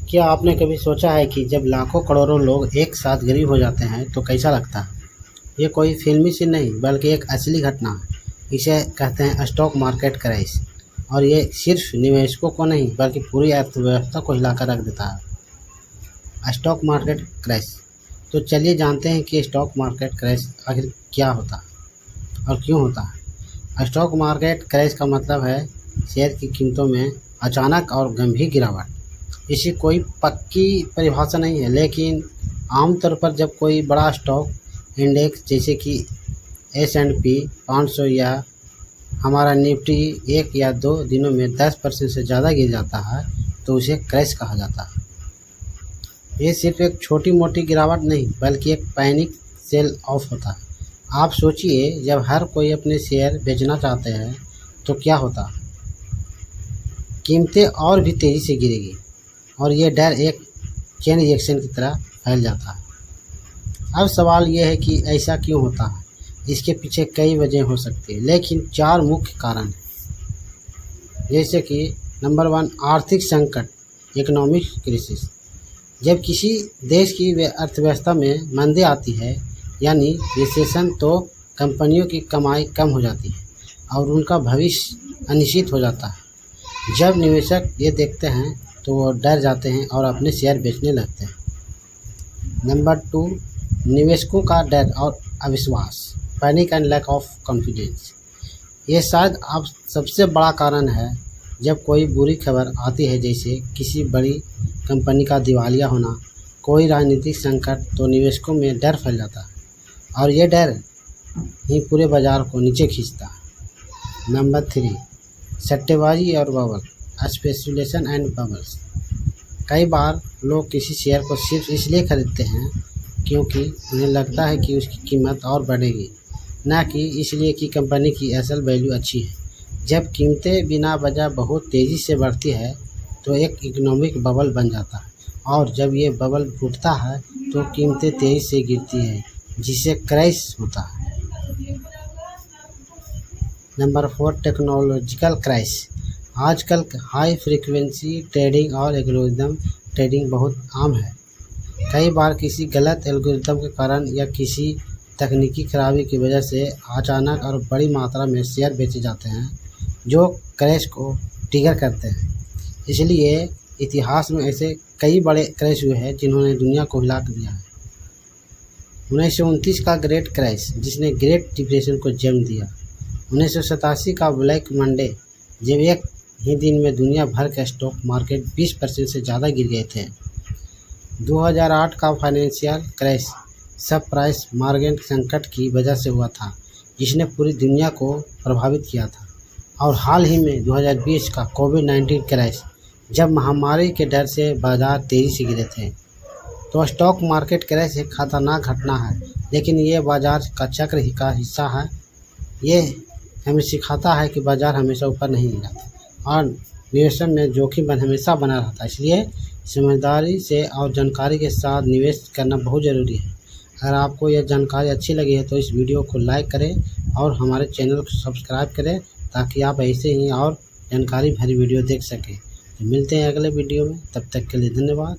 क्या आपने कभी सोचा है कि जब लाखों करोड़ों लोग एक साथ गरीब हो जाते हैं तो कैसा लगता है? ये कोई फिल्मी सीन नहीं बल्कि एक असली घटना है। इसे कहते हैं स्टॉक मार्केट क्रैश। और ये सिर्फ निवेशकों को नहीं बल्कि पूरी अर्थव्यवस्था को हिलाकर रख देता है। Stock market crash. तो चलिए जानते हैं कि स्टॉक मार्केट क्रैश आखिर क्या होता है और क्यों होता है। स्टॉक मार्केट क्रैश का मतलब है शेयर की कीमतों में अचानक और गंभीर गिरावट। इसकी कोई पक्की परिभाषा नहीं है, लेकिन आमतौर पर जब कोई बड़ा स्टॉक इंडेक्स जैसे कि S&P 500 या हमारा निफ्टी 1 या 2 दिनों में 10% से ज़्यादा गिर जाता है तो उसे क्रैश कहा जाता है। ये सिर्फ एक छोटी मोटी गिरावट नहीं बल्कि एक पैनिक सेल ऑफ होता है। आप सोचिए, जब हर कोई अपने शेयर बेचना चाहते हैं तो क्या होता? कीमतें और भी तेज़ी से गिरेगी और ये डर एक चेन रिएक्शन की तरह फैल जाता है। अब सवाल ये है कि ऐसा क्यों होता है। इसके पीछे कई वजह हो सकती है, लेकिन 4 मुख्य कारण हैं। जैसे कि नंबर 1, आर्थिक संकट, इकोनॉमिक क्राइसिस। जब किसी देश की अर्थव्यवस्था में मंदी आती है यानी रिसेशन, तो कंपनियों की कमाई कम हो जाती है और उनका भविष्य अनिश्चित हो जाता है। जब निवेशक ये देखते हैं तो वो डर जाते हैं और अपने शेयर बेचने लगते हैं। नंबर 2, निवेशकों का डर और अविश्वास, panic and lack of confidence. ये शायद अब सबसे बड़ा कारण है। जब कोई बुरी खबर आती है, जैसे किसी बड़ी कंपनी का दिवालिया होना, कोई राजनीतिक संकट, तो निवेशकों में डर फैल जाता है और ये डर ही पूरे बाजार को नीचे खींचता है। नंबर 3, सट्टेबाजी और बबल, स्पेकुलेशन एंड बबल्स। कई बार लोग किसी शेयर को सिर्फ इसलिए खरीदते हैं क्योंकि उन्हें लगता है कि उसकी कीमत और बढ़ेगी, न कि इसलिए कि कंपनी की असल वैल्यू अच्छी है। जब कीमतें बिना वजह बहुत तेज़ी से बढ़ती है तो एक इकोनॉमिक बबल बन जाता है और जब ये बबल फूटता है तो कीमतें तेज़ी से गिरती है, जिससे क्रैश होता है। Number 4, technological crash. आजकल हाई फ्रीक्वेंसी ट्रेडिंग और एल्गोरिदम ट्रेडिंग बहुत आम है। कई बार किसी गलत एल्गोरिदम के कारण या किसी तकनीकी खराबी की वजह से अचानक और बड़ी मात्रा में शेयर बेचे जाते हैं, जो क्रैश को ट्रिगर करते हैं। इसलिए इतिहास में ऐसे कई बड़े क्रैश हुए हैं जिन्होंने दुनिया को हिला दिया है। 1929 का ग्रेट क्रैश, जिसने ग्रेट डिप्रेशन को जन्म दिया। 1987 का ब्लैक मंडे, जब एक ही दिन में दुनिया भर के स्टॉक मार्केट 20% से ज़्यादा गिर गए थे। 2008 का फाइनेंशियल क्रैश सब प्राइस मॉर्गेज संकट की वजह से हुआ था, जिसने पूरी दुनिया को प्रभावित किया था। और हाल ही में 2020 का कोविड-19 क्रैश, जब महामारी के डर से बाजार तेज़ी से गिरे थे। तो स्टॉक मार्केट क्रैश एक खतरनाक घटना है, लेकिन ये बाजार का चक्र का हिस्सा है। ये हमें सिखाता है कि बाजार हमेशा ऊपर नहीं जाता और निवेश में जोखिम हमेशा बना रहता है। इसलिए समझदारी से और जानकारी के साथ निवेश करना बहुत ज़रूरी है। अगर आपको यह जानकारी अच्छी लगी है तो इस वीडियो को लाइक करें और हमारे चैनल को सब्सक्राइब करें, ताकि आप ऐसे ही और जानकारी भरी वीडियो देख सकें। तो मिलते हैं अगले वीडियो में, तब तक के लिए धन्यवाद।